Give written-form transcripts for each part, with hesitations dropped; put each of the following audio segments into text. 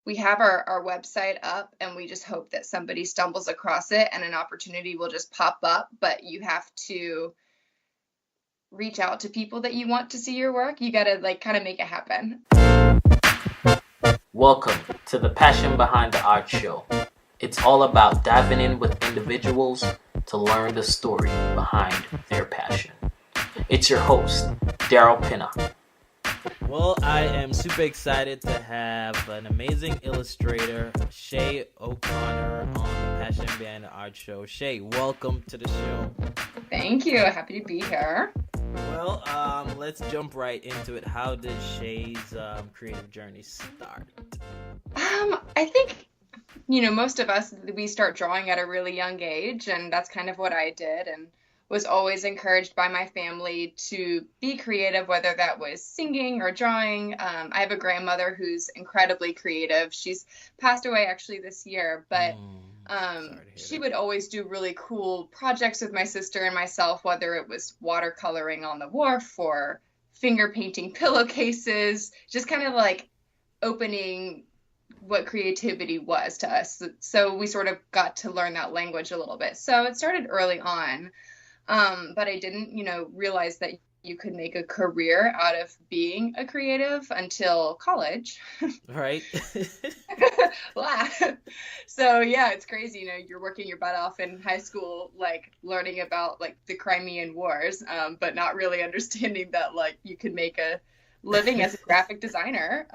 we have our website up and we just hope that somebody stumbles across it and an opportunity will just pop up. But you have to reach out to people that you want to see your work. You got to like kind of make it happen. Welcome to the Passion Behind the Art Show. It's all about diving in with individuals to learn the story behind their passion. It's your host, Daryl Pinna. Well, I am super excited to have an amazing illustrator, Shea O'Connor, on the Passion Behind the Art Show. Shea, welcome to the show. Thank you. Happy to be here. Well, let's jump right into it. How did Shea's creative journey start? I think, most of us, we start drawing at a really young age, and that's kind of what I did, and was always encouraged by my family to be creative, whether that was singing or drawing. I have a grandmother who's incredibly creative. She's passed away actually this year, but she would always do really cool projects with my sister and myself, whether it was watercoloring on the wharf or finger painting pillowcases, just kind of like opening what creativity was to us. So we sort of got to learn that language a little bit. So it started early on. But I didn't, realize that you could make a career out of being a creative until college. Right. So yeah, it's crazy. You're working your butt off in high school, like learning about like the Crimean Wars, but not really understanding that like you could make a living as a graphic designer.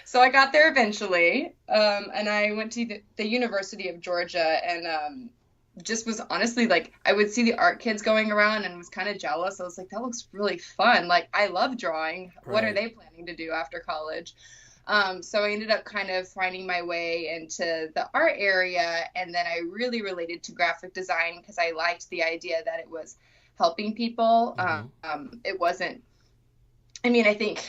So I got there eventually, and I went to the University of Georgia, and just was honestly like, I would see the art kids going around and was kind of jealous. I was like, that looks really fun. Like, I love drawing. Right. What are they planning to do after college? So I ended up kind of finding my way into the art area. And then I really related to graphic design because I liked the idea that it was helping people. It wasn't, I think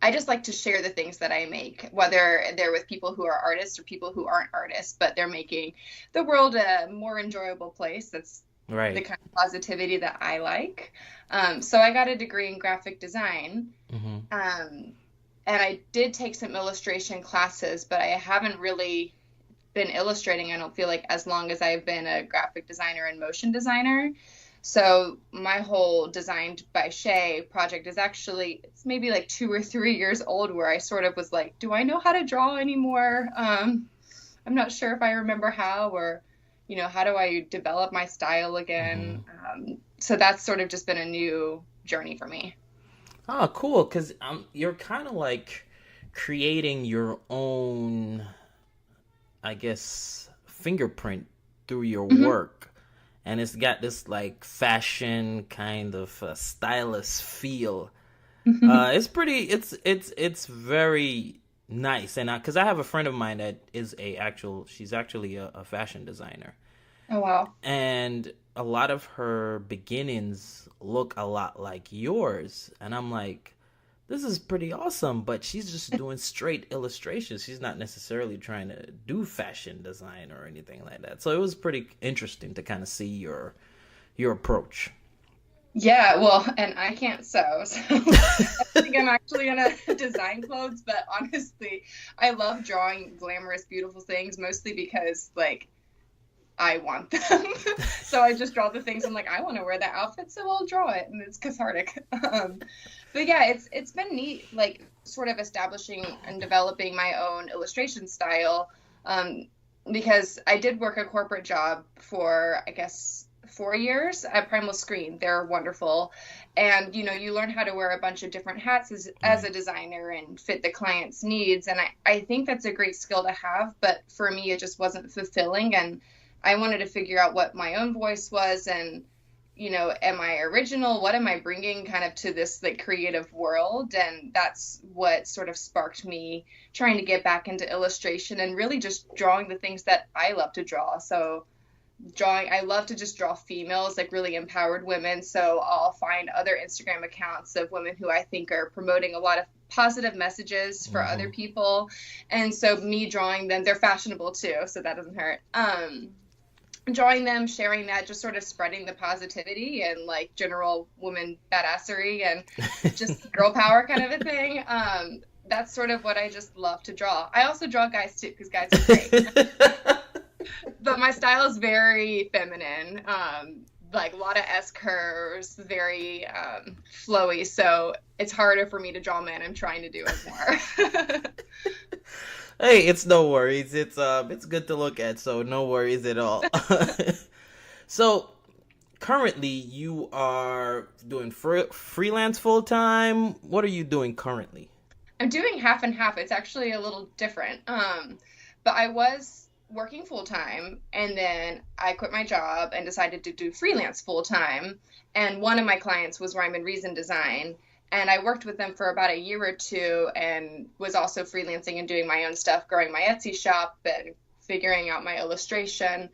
I just like to share the things that I make, whether they're with people who are artists or people who aren't artists, but they're making the world a more enjoyable place. That's right. The kind of positivity that I like. So I got a degree in graphic design. And I did take some illustration classes, but I haven't really been illustrating, I don't feel like, as long as I've been a graphic designer and motion designer. So my whole Designed by Shea project is actually, it's maybe like 2 or 3 years old, where I sort of was like, do I know how to draw anymore? I'm not sure if I remember how, or, how do I develop my style again? So that's sort of just been a new journey for me. Oh, cool. Because you're kind of like creating your own, I guess, fingerprint through your work. And it's got this like fashion kind of stylist feel. It's pretty. It's very nice. And because I have a friend of mine that is she's actually a fashion designer. Oh wow! And a lot of her beginnings look a lot like yours. And I'm like, this is pretty awesome, but she's just doing straight illustrations. She's not necessarily trying to do fashion design or anything like that. So it was pretty interesting to kind of see your approach. Yeah, well, and I can't sew, so I think I'm actually gonna design clothes, but honestly, I love drawing glamorous, beautiful things, mostly because, like, I want them. So I just draw the things I'm like, I want to wear that outfit, so I'll draw it, and it's cathartic. But yeah, it's been neat, like sort of establishing and developing my own illustration style, because I did work a corporate job for, I guess, 4 years at Primal Screen. They're wonderful. And, you learn how to wear a bunch of different hats as a designer and fit the client's needs. And I think that's a great skill to have, but for me, it just wasn't fulfilling. And I wanted to figure out what my own voice was and, am I original? What am I bringing kind of to this like creative world? And that's what sort of sparked me trying to get back into illustration and really just drawing the things that I love to draw. So I love to just draw females, like really empowered women. So I'll find other Instagram accounts of women who I think are promoting a lot of positive messages for other people. And so me drawing them, they're fashionable too, so that doesn't hurt. Drawing them, sharing that, just sort of spreading the positivity and like general woman badassery and just girl power kind of a thing. that's sort of what I just love to draw. I also draw guys too, because guys are great. But my style is very feminine, like a lot of S curves, very flowy. So it's harder for me to draw men. I'm trying to do it more. Hey, it's no worries. It's good to look at, so no worries at all. So currently, you are doing freelance full time. What are you doing currently? I'm doing half and half. It's actually a little different. But I was working full time, and then I quit my job and decided to do freelance full time. And one of my clients was Rhyme and Reason Design. And I worked with them for about a year or two and was also freelancing and doing my own stuff, growing my Etsy shop and figuring out my illustration.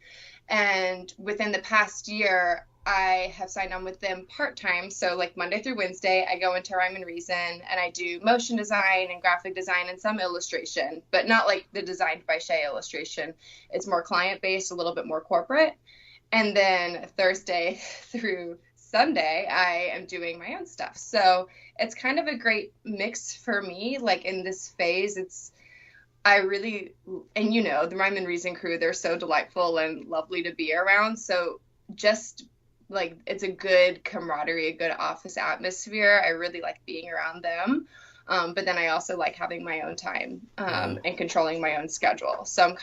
And within the past year, I have signed on with them part-time. So like Monday through Wednesday, I go into Rhyme and Reason and I do motion design and graphic design and some illustration, but not like the Designed by Shea illustration. It's more client-based, a little bit more corporate. And then Thursday through Sunday, I am doing my own stuff. So it's kind of a great mix for me. Like in this phase, I really, and you know, the Rhyme and Reason crew, they're so delightful and lovely to be around. So just like, it's a good camaraderie, a good office atmosphere. I really like being around them. But then I also like having my own time and controlling my own schedule. So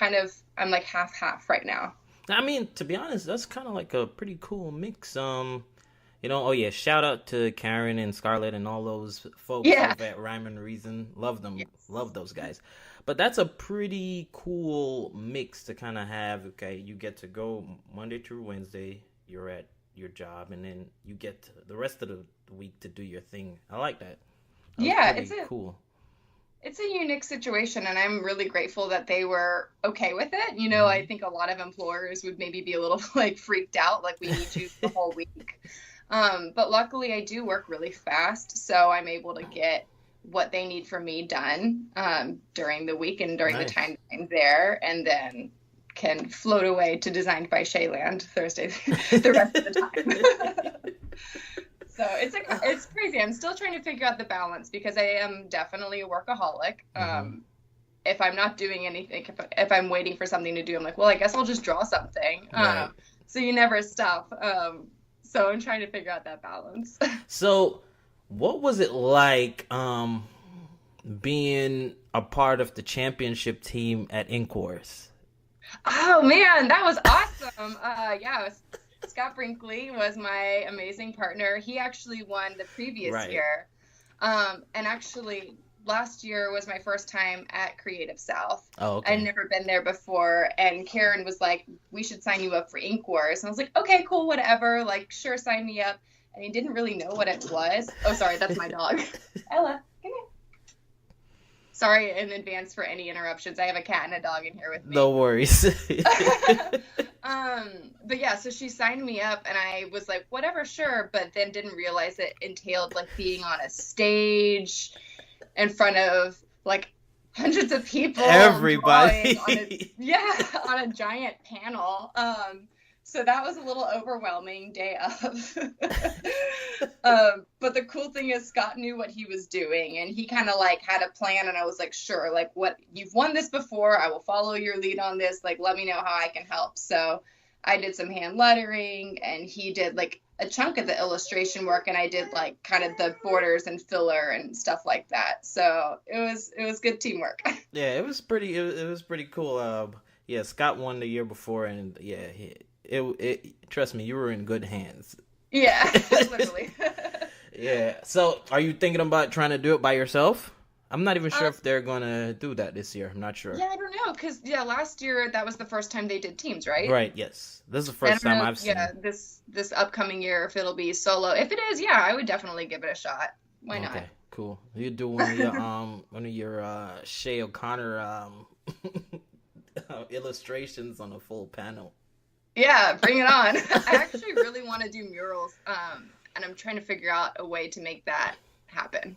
I'm like half right now. I mean, to be honest, that's kind of like a pretty cool mix. Oh yeah, shout out to Karen and Scarlett and all those folks over at Rhyme and Reason. Love them, love those guys. But that's a pretty cool mix to kind of have. Okay, you get to go Monday through Wednesday, you're at your job, and then you get to the rest of the week to do your thing. I like that. It's cool. It's a unique situation, and I'm really grateful that they were okay with it. You know, I think a lot of employers would maybe be a little like freaked out, like we need you the whole week. But luckily I do work really fast, so I'm able to get what they need from me done during the week and during the time I'm there, and then can float away to Designed by Shea Land Thursday the rest of the time. So it's crazy. I'm still trying to figure out the balance because I am definitely a workaholic. If I'm not doing anything, if I'm waiting for something to do, I'm like, well, I guess I'll just draw something. Right. So you never stop. So I'm trying to figure out that balance. So what was it like being a part of the championship team at Incourse? Oh man, that was awesome. Scott Brinkley was my amazing partner. He actually won the previous year. And actually last year was my first time at Creative South. Oh, okay. I'd never been there before. And Karen was like, we should sign you up for Incourse. And I was like, okay, cool, whatever. Like, sure, sign me up. And he didn't really know what it was. Oh, sorry, that's my dog. Ella, come here. Sorry in advance for any interruptions. I have a cat and a dog in here with me. No worries. But yeah, so she signed me up and I was like, whatever, sure. But then didn't realize it entailed like being on a stage in front of like hundreds of people. Everybody. On a giant panel. So that was a little overwhelming day of. But the cool thing is Scott knew what he was doing and he kind of like had a plan, and I was like, sure, like what, you've won this before, I will follow your lead on this, like let me know how I can help. So I did some hand lettering and he did like a chunk of the illustration work, and I did like kind of the borders and filler and stuff like that. So it was good teamwork. Yeah, it was pretty cool. Scott won the year before, and it trust me, you were in good hands. Yeah, literally. Yeah. So, are you thinking about trying to do it by yourself? I'm not even sure if they're gonna do that this year. I'm not sure. Yeah, I don't know, because last year that was the first time they did teams, right? Right. Yes. This is the first time I've seen. Yeah, this upcoming year, if it'll be solo. If it is, I would definitely give it a shot. Why not? Okay. Cool. You do one of your Shea O'Connor illustrations on a full panel. Yeah, bring it on. I actually really want to do murals, and I'm trying to figure out a way to make that happen.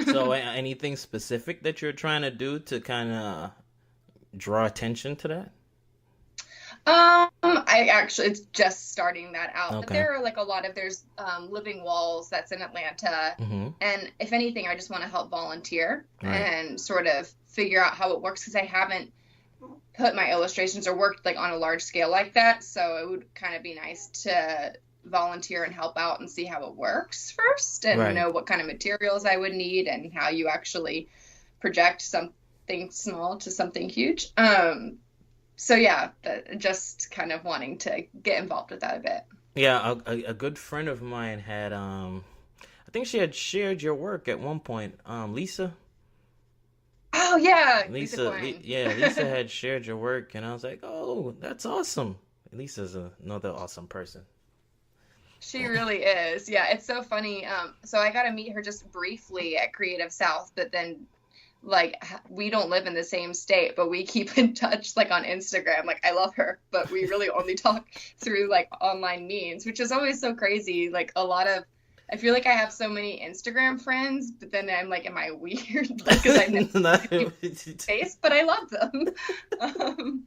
So anything specific that you're trying to do to kind of draw attention to that? I actually, it's just starting that out, but Okay. there are like a lot of, there's Living Walls that's in Atlanta. Mm-hmm. And if anything, I just want to help volunteer Right. and sort of figure out how it works because I haven't put my illustrations or worked like on a large scale like that. So it would kind of be nice to volunteer and help out and see how it works first and Right. know what kind of materials I would need and how you actually project something small to something huge. So yeah, just kind of wanting to get involved with that a bit. Yeah, a good friend of mine had I think she had shared your work at one point. Lisa. Oh yeah, Lisa Lisa, Coin. yeah, Lisa had shared your work, and I was like, "Oh, that's awesome." Lisa's another awesome person. She really is. Yeah, it's so funny. So I got to meet her just briefly at Creative South, but then like we don't live in the same state, but we keep in touch like on Instagram. Like I love her, but we really only talk through like online means, which is always so crazy. Like a lot of I feel like I have so many Instagram friends, but then I'm like, am I weird? Like, because I never see people's face, but I love them. Um,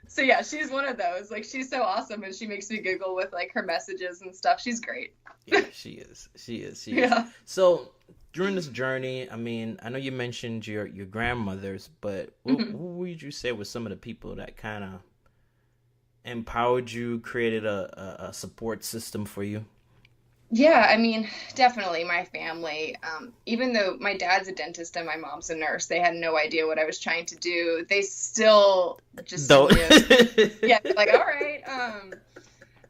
so yeah, she's one of those. Like, she's so awesome, and she makes me giggle with like her messages and stuff. She's great. Yeah, she is. She is. She is. Yeah. So during this journey, I mean, I know you mentioned your grandmothers, but Mhm. who would you say was some of the people that kind of empowered you, created a support system for you? Yeah, I mean, definitely my family. Even though my dad's a dentist and my mom's a nurse, they had no idea what I was trying to do. They still just Though. knew. Yeah, like, all right.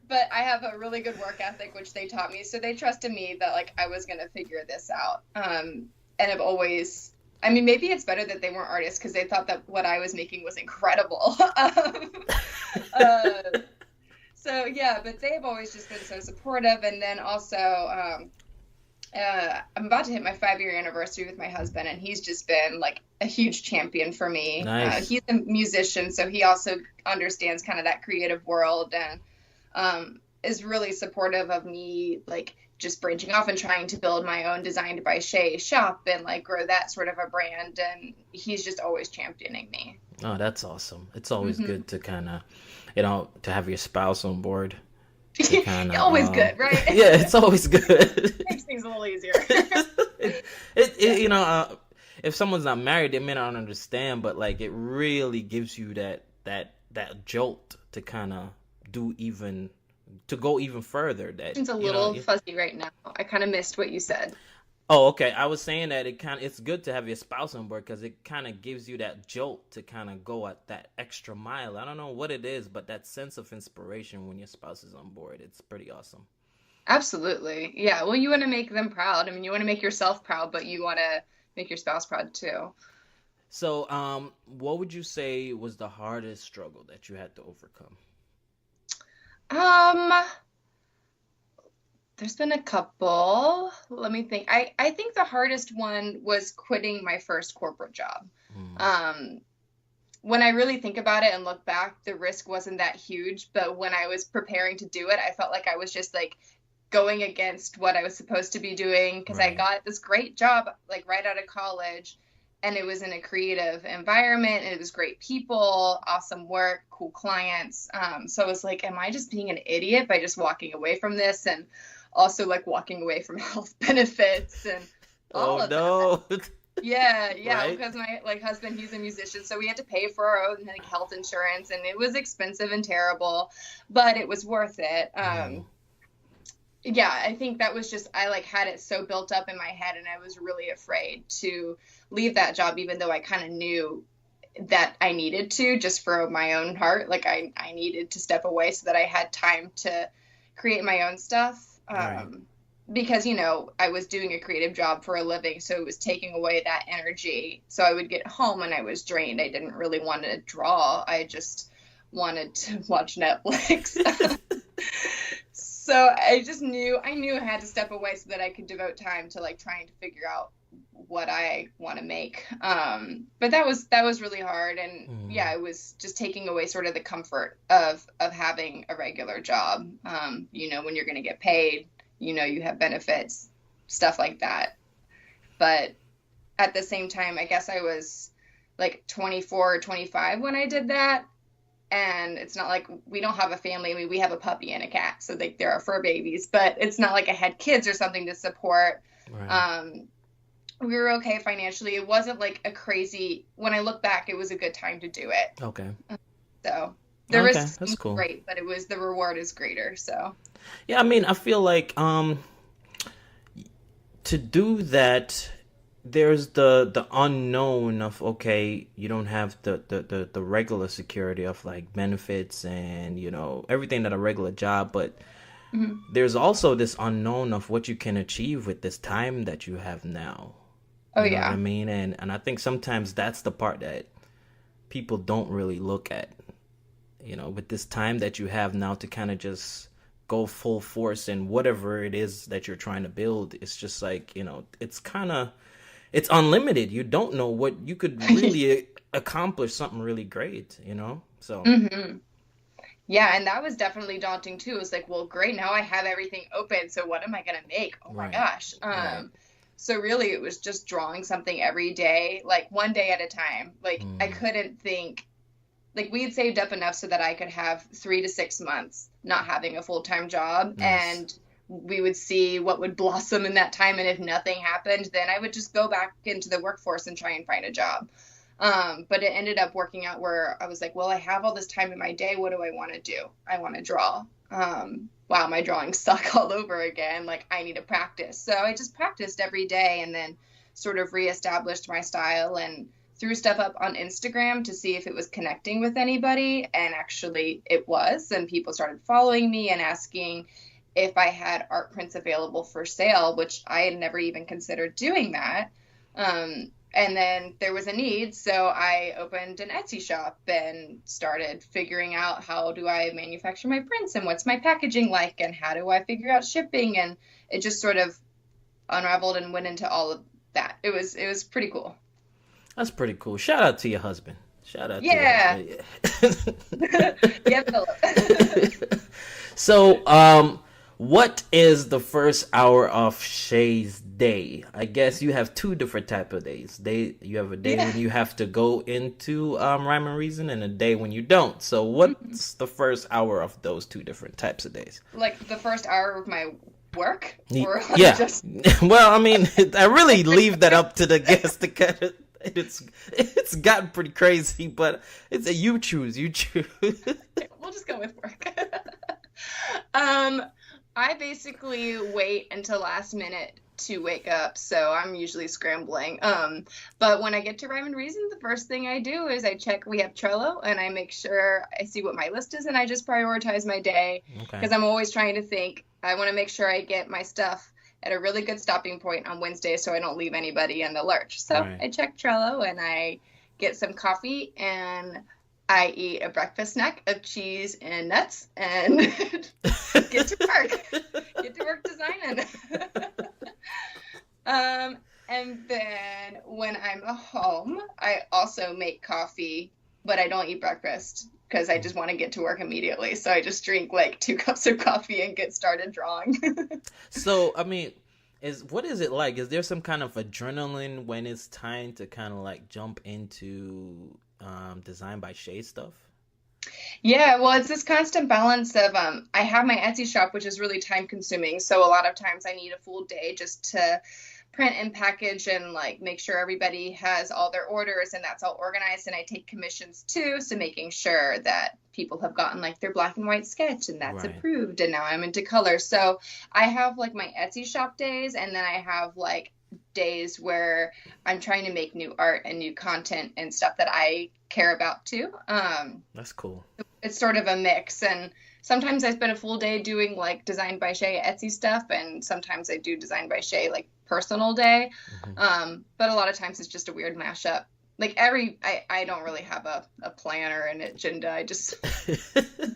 But I have a really good work ethic, which they taught me. So they trusted me that like I was gonna figure this out. And I've always, I mean, maybe it's better that they weren't artists because they thought that what I was making was incredible. Uh, so yeah, but they've always just been so supportive. And then also, I'm about to hit my 5-year anniversary with my husband, and he's just been like a huge champion for me. Nice. He's a musician, so he also understands kind of that creative world and is really supportive of me, like just branching off and trying to build my own Designed by Shea shop and like grow that sort of a brand. And he's just always championing me. Oh, that's awesome. It's always Hmm. good to kind of, to have your spouse on board. To kind of, Always good, right? yeah, it's always good. Makes things a little easier. If someone's not married, they may not understand, but like it really gives you that jolt to kind of go even further. That It's a little fuzzy right now. I kind of missed what you said. Oh, okay. I was saying that it's good to have your spouse on board because it kind of gives you that jolt to kind of go at that extra mile. I don't know what it is, but that sense of inspiration when your spouse is on board, it's pretty awesome. Absolutely. Yeah. Well, you want to make them proud. I mean, you want to make yourself proud, but you want to make your spouse proud too. So, what would you say was the hardest struggle that you had to overcome? Um, there's been a couple. Let me think. I think the hardest one was quitting my first corporate job. Mm, Um, when I really think about it and look back, the risk wasn't that huge, but when I was preparing to do it, I felt like I was just like going against what I was supposed to be doing because I right. got this great job like right out of college and it was in a creative environment and it was great people, awesome work, cool clients. So I was like, am I just being an idiot by just walking away from this and also like walking away from health benefits and all Oh of that? no. Yeah, yeah, Right? because my like husband, he's a musician, so we had to pay for our own like health insurance and it was expensive and terrible, but it was worth it. Mm, Yeah, I think that was just I like had it so built up in my head and I was really afraid to leave that job even though I kind of knew that I needed to just for my own heart. Like I needed to step away so that I had time to create my own stuff. right. Because, I was doing a creative job for a living, so it was taking away that energy. So I would get home and I was drained. I didn't really want to draw. I just wanted to watch Netflix. So I knew I had to step away so that I could devote time to like trying to figure out what I want to make. But that was really hard. And Mm, yeah, it was just taking away sort of the comfort of having a regular job. When you're going to get paid, you have benefits, stuff like that. But at the same time, I guess I was like 24 or 25 when I did that. and it's not like we don't have a family. I mean, we have a puppy and a cat, so like there are fur babies, but it's not like I had kids or something to support. Right. We were okay financially. It wasn't like a crazy, when I look back, it was a good time to do it. Okay. So the Okay, risk that's cool. great, but the reward is greater. So Yeah, I mean, I feel like to do that, there's the unknown of, okay, you don't have the regular security of like benefits and everything that a regular job, but there's also this unknown of what you can achieve with this time that you have now. oh You know what yeah. I mean? And I think sometimes that's the part that people don't really look at. With this time that you have now to kind of just go full force in whatever it is that you're trying to build. It's just like, it's unlimited. You don't know what you could really accomplish, something really great. So, hmm Yeah, and that was definitely daunting too. It was like, well, great, now I have everything open, so what am I gonna make? Oh my right, gosh. right. So really it was just drawing something every day, like one day at a time. Like I Mm, couldn't think, like we had saved up enough so that I could have 3 to 6 months not having a full-time job, nice. and we would see what would blossom in that time, and if nothing happened, then I would just go back into the workforce and try and find a job. But it ended up working out where I was like, well, I have all this time in my day. What do I want to do? I want to draw. Wow, my drawings suck all over again. Like I need to practice. So I just practiced every day and then sort of reestablished my style and threw stuff up on Instagram to see if it was connecting with anybody. And actually it was. And people started following me and asking if I had art prints available for sale, which I had never even considered doing that. And then there was a need, so I opened an Etsy shop and started figuring out how do I manufacture my prints and what's my packaging like and how do I figure out shipping, and it just sort of unraveled and went into all of that. It was pretty cool. That's pretty cool. Shout out to your husband. Shout out to your Yeah. husband. Yeah, Philip. So, what is the first hour of Shay's day? I guess you have two different type of days. You have a day Yeah. when you have to go into rhyme and reason, and a day when you don't. So, what's the first hour of those two different types of days? Like the first hour of my work, or like Yeah. just Well, I mean, I really leave that up to the guest to kind of. It's gotten pretty crazy, but it's a you choose. You choose. we'll just go with work. I basically wait until last minute to wake up, so I'm usually scrambling. But when I get to Rhyme and Reason, the first thing I do is I check, we have Trello, and I make sure I see what my list is, and I just prioritize my day, Okay. because I'm always trying to think, I want to make sure I get my stuff at a really good stopping point on Wednesday so I don't leave anybody in the lurch. So Right. I check Trello, and I get some coffee, and I eat a breakfast snack of cheese and nuts, and get to work. Get to work designing. And then when I'm home, I also make coffee, but I don't eat breakfast because I just want to get to work immediately. So I just drink like 2 cups of coffee and get started drawing. So, I mean, what is it like? Is there some kind of adrenaline when it's time to kind of like jump into Design by Shea stuff? Yeah, well, it's this constant balance of I have my Etsy shop, which is really time consuming. So a lot of times I need a full day just to print and package and like make sure everybody has all their orders and that's all organized. And I take commissions too, so making sure that people have gotten like their black and white sketch and that's Right. approved. And now I'm into color. So I have like my Etsy shop days, and then I have like days where I'm trying to make new art and new content and stuff that I care about too. That's cool. It's sort of a mix, and sometimes I spend a full day doing like Design by Shea Etsy stuff, and sometimes I do Design by Shea like personal day. Hmm. But a lot of times it's just a weird mashup. Like I don't really have a plan or an agenda. I just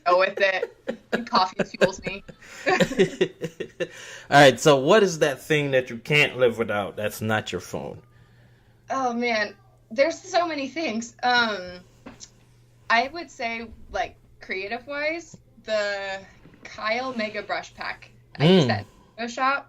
go with it. And coffee fuels me. All right, so what is that thing that you can't live without that's not your phone? Oh man, there's so many things. I would say like creative wise, the Kyle Mega Brush Pack. I use that in Photoshop.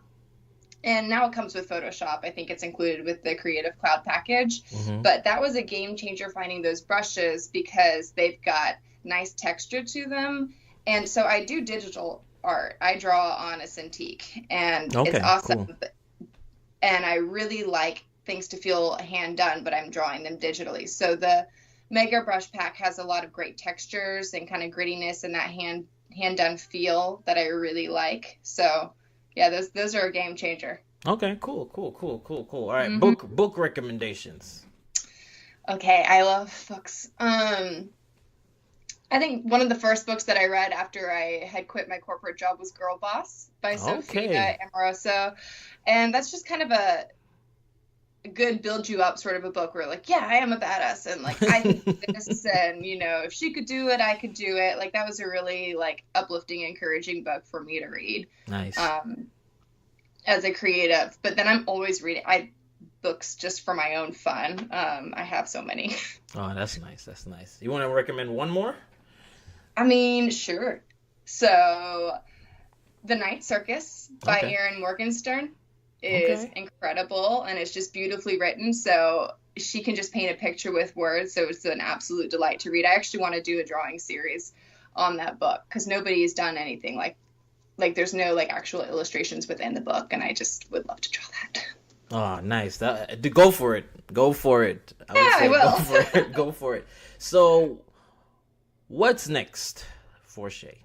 And now it comes with Photoshop. I think it's included with the Creative Cloud package. Hmm. But that was a game changer finding those brushes because they've got nice texture to them. And so I do digital art. I draw on a Cintiq, and it's Okay, awesome. cool. And I really like things to feel hand done, but I'm drawing them digitally. So the Mega Brush Pack has a lot of great textures and kind of grittiness and that hand done feel that I really like. So yeah, those are a game changer. Okay, cool. All right, Hmm. book recommendations. Okay, I love books. I think one of the first books that I read after I had quit my corporate job was Girl Boss by Okay. Sophia Amoruso. And that's just kind of a good build you up sort of a book where like, yeah, I am a badass and like I can do this, and if she could do it, I could do it. Like that was a really like uplifting, encouraging book for me to read Nice. um as a creative. But then I'm always reading I books just for my own fun. I have so many. Oh, that's nice. That's nice. You want to recommend one more? I mean, sure. So The Night Circus by Okay. Erin Morgenstern is Okay. incredible, and it's just beautifully written. So she can just paint a picture with words. So it's an absolute delight to read. I actually want to do a drawing series on that book because nobody has done anything like there's no like actual illustrations within the book, and I just would love to draw that. Oh, nice. Go for it. Go for it. I would Yeah, I say go for will. it. Go for it. So, what's next for Shea?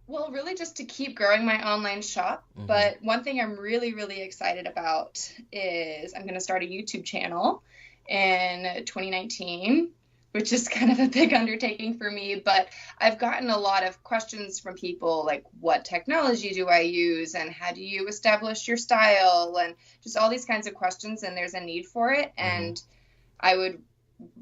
Well, really just to keep growing my online shop. Mm-hmm. But one thing I'm really, really excited about is I'm going to start a YouTube channel in 2019, which is kind of a big undertaking for me. But I've gotten a lot of questions from people like, what technology do I use? And how do you establish your style? And just all these kinds of questions. And there's a need for it. Mm-hmm. And I would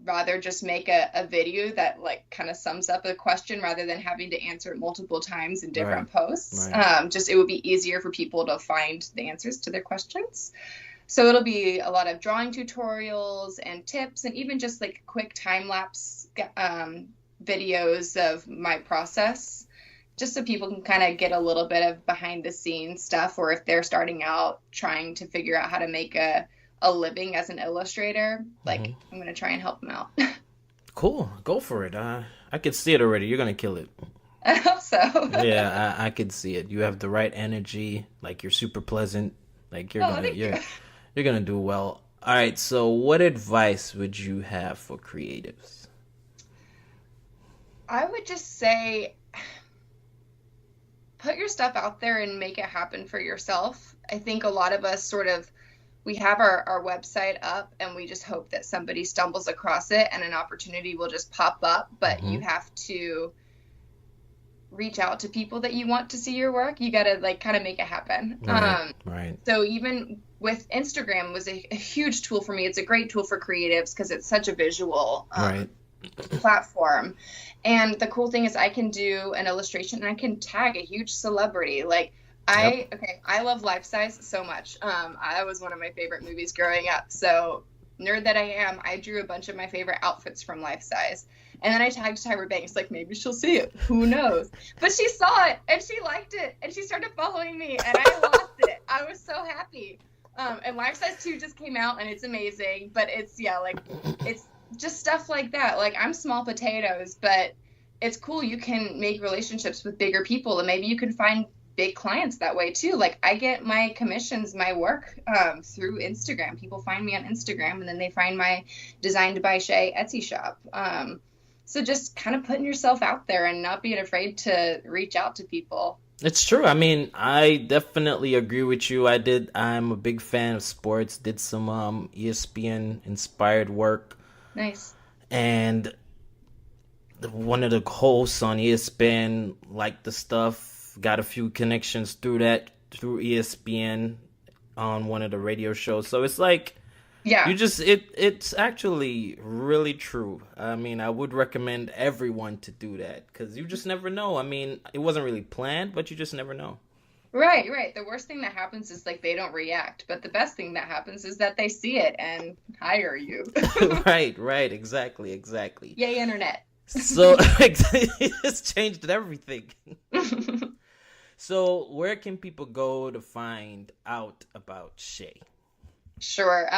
rather just make a video that like kind of sums up a question rather than having to answer it multiple times in Right. different posts. Right. Just it would be easier for people to find the answers to their questions. So it'll be a lot of drawing tutorials and tips, and even just like quick time lapse videos of my process, just so people can kind of get a little bit of behind the scenes stuff, or if they're starting out trying to figure out how to make a living as an illustrator, like Mm-hmm. I'm gonna try and help them out. Cool. Go for it. I could see it already. You're gonna kill it. I hope so. Yeah, I could see it. You have the right energy. Like you're super pleasant. Like Oh, thank you. you're gonna do well. All right. So, what advice would you have for creatives? I would just say put your stuff out there and make it happen for yourself. I think a lot of us we have our website up and we just hope that somebody stumbles across it and an opportunity will just pop up, but you Mm-hmm. have to reach out to people that you want to see your work. You got to like kind of make it happen. Right. Right. So even with Instagram was a huge tool for me. It's a great tool for creatives because it's such a visual Right. platform. And the cool thing is I can do an illustration and I can tag a huge celebrity. Like Yep. I love Life Size so much. I was one of my favorite movies growing up. So nerd that I am, I drew a bunch of my favorite outfits from Life Size. And then I tagged Tyra Banks, like maybe she'll see it. Who knows? But she saw it and she liked it and she started following me and I loved it. I was so happy. And Life Size 2 just came out and it's amazing. But it's just stuff like that. Like I'm small potatoes, but it's cool. You can make relationships with bigger people and maybe you can find big clients that way too. Like I get my commissions, my work through Instagram. People find me on Instagram and then they find my Designed by Shea Etsy shop. So just kind of putting yourself out there and not being afraid to reach out to people. It's true. I mean, I definitely agree with you. I'm a big fan of sports. Did some ESPN inspired work, Nice. and one of the hosts on ESPN liked the stuff. Got a few connections through ESPN on one of the radio shows. So it's like Yeah. it's actually really true. I mean, I would recommend everyone to do that because you just never know. I mean, it wasn't really planned, but you just never know. Right. The worst thing that happens is like they don't react, but the best thing that happens is that they see it and hire you. Right, exactly. Yay, internet. So it's changed everything. So where can people go to find out about Shea? Sure.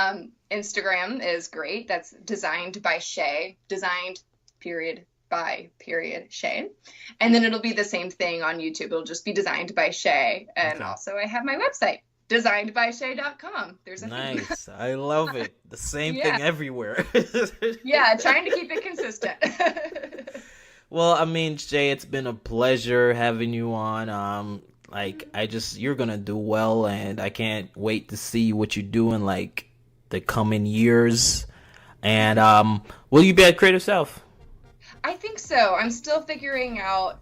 Instagram is great. That's Designed by Shea. Designed, period, by Shea. And then it'll be the same thing on YouTube. It'll just be Designed by Shea. And also I have my website, designedbyshea.com. There's a nice. I love it. The same thing everywhere. Yeah, trying to keep it consistent. Well, I mean, Shea, it's been a pleasure having you on. You're gonna do well, and I can't wait to see what you do in like the coming years. And will you be at Creative South? I think so. I'm still figuring out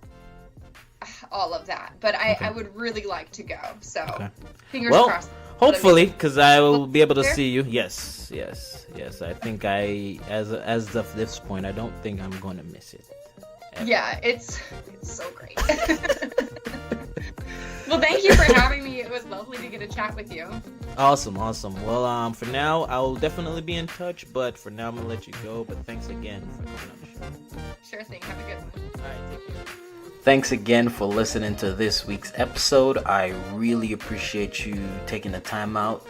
all of that, but I would really like to go. So fingers crossed. Hopefully, because I will be able to see you. Yes. I think as of this point, I don't think I'm going to miss it. Ever. Yeah, it's so great. Well, thank you for having me. It was lovely to get a chat with you. Awesome. Well, for now, I'll definitely be in touch, but for now, I'm going to let you go. But thanks again for coming on the show. Sure thing. Have a good one. All right, take care. Thanks again for listening to this week's episode. I really appreciate you taking the time out.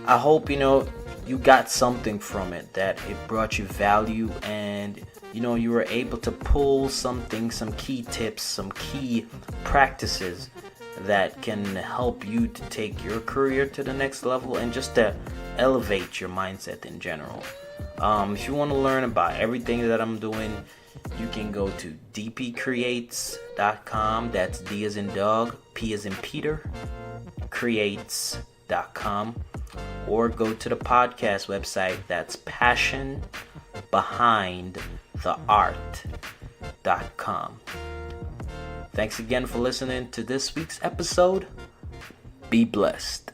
I hope, you got something from it, that it brought you value, and, you were able to pull some key tips, some key practices that can help you to take your career to the next level and just to elevate your mindset in general. If you want to learn about everything that I'm doing, you can go to DPCREATES.com. That's D as in dog, P as in Peter, creates.com. Or go to the podcast website. That's passionbehindtheart.com. Thanks again for listening to this week's episode. Be blessed.